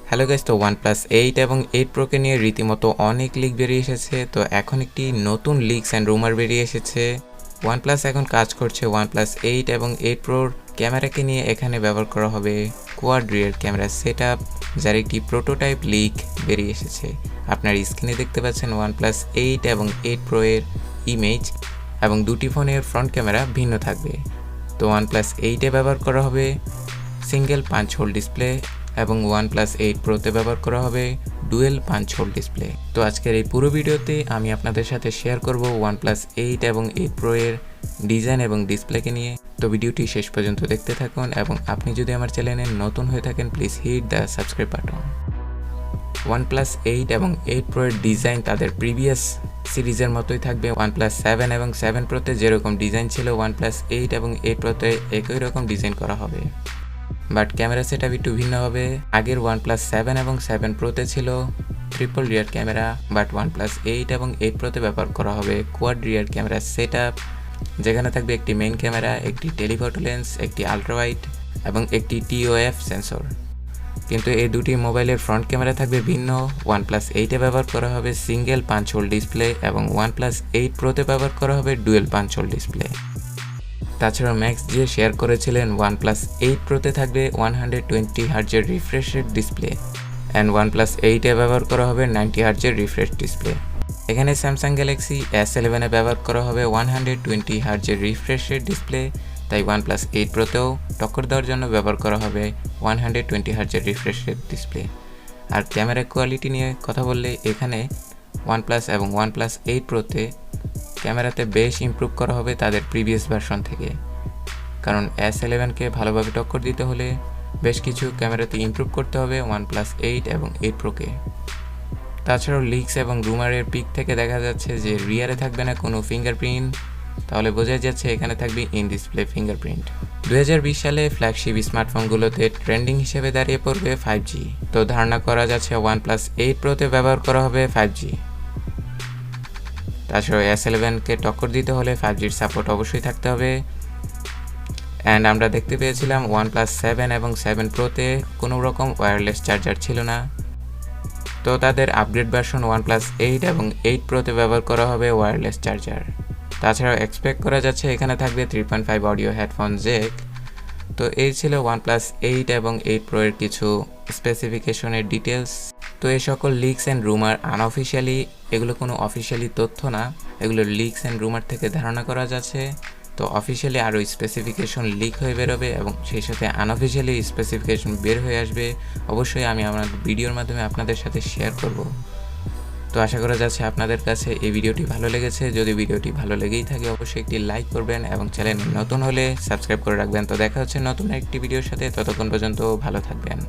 Hello guys, তো OnePlus 8 এবং 8 Pro কে নিয়ে রীতিমতো অনেক লিক বেরিয়ে এসেছে। তো এখন একটি নতুন লিকস অ্যান্ড রুমার বেরিয়ে এসেছে। OnePlus এখন কাজ করছে OnePlus 8 এবং 8 Proর ক্যামেরাকে নিয়ে এখানে ব্যবহার করা হবে কোয়াড রিয়ার ক্যামেরা সেটআপ, যার একটি প্রোটোটাইপ লিক বেরিয়ে এসেছে। আপনার স্ক্রিনে দেখতে পাচ্ছেন OnePlus 8 এবং 8 Pro এর ইমেজ এবং দুটি ফোনের ফ্রন্ট ক্যামেরা ভিন্ন থাকবে। তো OnePlus 8 ব্যবহার করা হবে সিঙ্গেল পাঞ্চ হোল ডিসপ্লে এবং OnePlus 8 Proতে ব্যবহার করা হবে ডুয়েল পাঞ্চ হোল ডিসপ্লে। তো আজকের এই পুরো ভিডিওতে আমি আপনাদের সাথে শেয়ার করব OnePlus 8 এবং 8 Pro এর ডিজাইন এবং ডিসপ্লেকে নিয়ে। তো ভিডিওটি শেষ পর্যন্ত দেখতে থাকুন এবং আপনি যদি আমার চ্যানেলে নতুন হয়ে থাকেন please hit the subscribe button. OnePlus 8 এবং 8 Pro এর ডিজাইন তাদের প্রিভিয়াস সিরিজের মতোই থাকবে। OnePlus 7 এবং 7 Proতে যেরকম ডিজাইন ছিল OnePlus 8 এবং 8 Proতে একই রকম ডিজাইন করা হবে, বাট ক্যামেরা সেটআপ একটু ভিন্ন হবে। আগের OnePlus 7 এবং 7 Proতে ছিল triple rear camera, but OnePlus 8 এবং 8 Proতে ব্যবহার করা হবে কোয়াড রিয়ার ক্যামেরা সেটআপ, যেখানে থাকবে একটি মেইন ক্যামেরা, একটি টেলিফটো লেন্স, একটি আলট্রাওয়াইড এবং একটি TOF সেন্সর। কিন্তু এই দুটি মোবাইলের ফ্রন্ট ক্যামেরা থাকবে ভিন্ন। OnePlus 8 ব্যবহার করা হবে সিঙ্গেল পাঞ্চ হোল ডিসপ্লে এবং OnePlus 8 Proতে ব্যবহার করা হবে ডুয়েল পাঞ্চ হোল ডিসপ্লে। তাছাড়া ম্যাক্স যে শেয়ার করেছিলেন OnePlus 8 Proতে থাকবে 120Hz refresh rate display and OnePlus 8 ব্যবহার করা হবে 90Hz রিফ্রেশ ডিসপ্লে। এখানে স্যামসাং গ্যালাক্সি S11 ব্যবহার করা হবে 120Hz রিফ্রেশ রেট ডিসপ্লে, তাই OnePlus 8 Proতেও টক্কর দেওয়ার জন্য ব্যবহার করা হবে 120Hz রিফ্রেশ রেট ডিসপ্লে। আর ক্যামেরা কোয়ালিটি নিয়ে কথা বললে এখানে OnePlus এবং OnePlus 8 Proতে ক্যামেরাতে বেশ ইমপ্রুভ করা হবে তাদের প্রিভিয়াস ভার্সন থেকে, কারণ S11কে ভালোভাবে টক্কর দিতে হলে বেশ কিছু ক্যামেরাতে ইমপ্রুভ করতে হবে OnePlus 8 এবং 8 Proকে। তাছাড়াও লিকস এবং রুমারের পিক থেকে দেখা যাচ্ছে যে রিয়ারে থাকবে না কোনো ফিঙ্গারপ্রিন্ট, তাহলে বোঝা যাচ্ছে এখানে থাকবে ইন ডিসপ্লে ফিঙ্গারপ্রিন্ট। 2020 সালে ফ্ল্যাগশিপ স্মার্টফোনগুলোতে ট্রেন্ডিং হিসেবে দাঁড়িয়ে পড়বে 5G। তো ধারণা করা যাচ্ছে OnePlus 8 Proতে ব্যবহার করা হবে 5G। তাছাড়াও S11কে টক্কর দিতে হলে 5Gর সাপোর্ট অবশ্যই থাকতে হবে। অ্যান্ড আমরা দেখতে পেয়েছিলাম OnePlus 7 এবং 7 Proতে কোনো রকম ওয়্যারলেস চার্জার ছিল না। তো তাদের আপগ্রেড ভার্সন OnePlus 8 এবং 8 Proতে ব্যবহার করা হবে ওয়্যারলেস চার্জার। তাছাড়াও এক্সপেক্ট করা যাচ্ছে এখানে থাকবে 3.5 অডিও হেডফোন জ্যাক। তো এই ছিল OnePlus 8 এবং 8 Pro এর কিছু স্পেসিফিকেশনের ডিটেলস। তো এই সকল লিকস অ্যান্ড রুমার আনঅফিশিয়ালি, এগুলো কোনো অফিশিয়ালি তথ্য না, এগুলো লিকস অ্যান্ড রুমার থেকে ধারণা করা যাচ্ছে। তো অফিশিয়ালি আরও স্পেসিফিকেশন লিক হয়ে বেরোবে এবং সেই সাথে আনঅফিশিয়ালি স্পেসিফিকেশন বের হয়ে আসবে, অবশ্যই আমি আমার ভিডিওর মাধ্যমে আপনাদের সাথে শেয়ার করব। তো আশা করা যাচ্ছে আপনাদের কাছে এই ভিডিওটি ভালো লেগেছে। যদি ভিডিওটি ভালো লেগেই থাকে অবশ্যই একটি লাইক করবেন এবং চ্যানেল নতুন হলে সাবস্ক্রাইব করে রাখবেন। তো দেখা হচ্ছে নতুন একটি ভিডিওর সাথে, ততক্ষণ পর্যন্ত ভালো থাকবেন।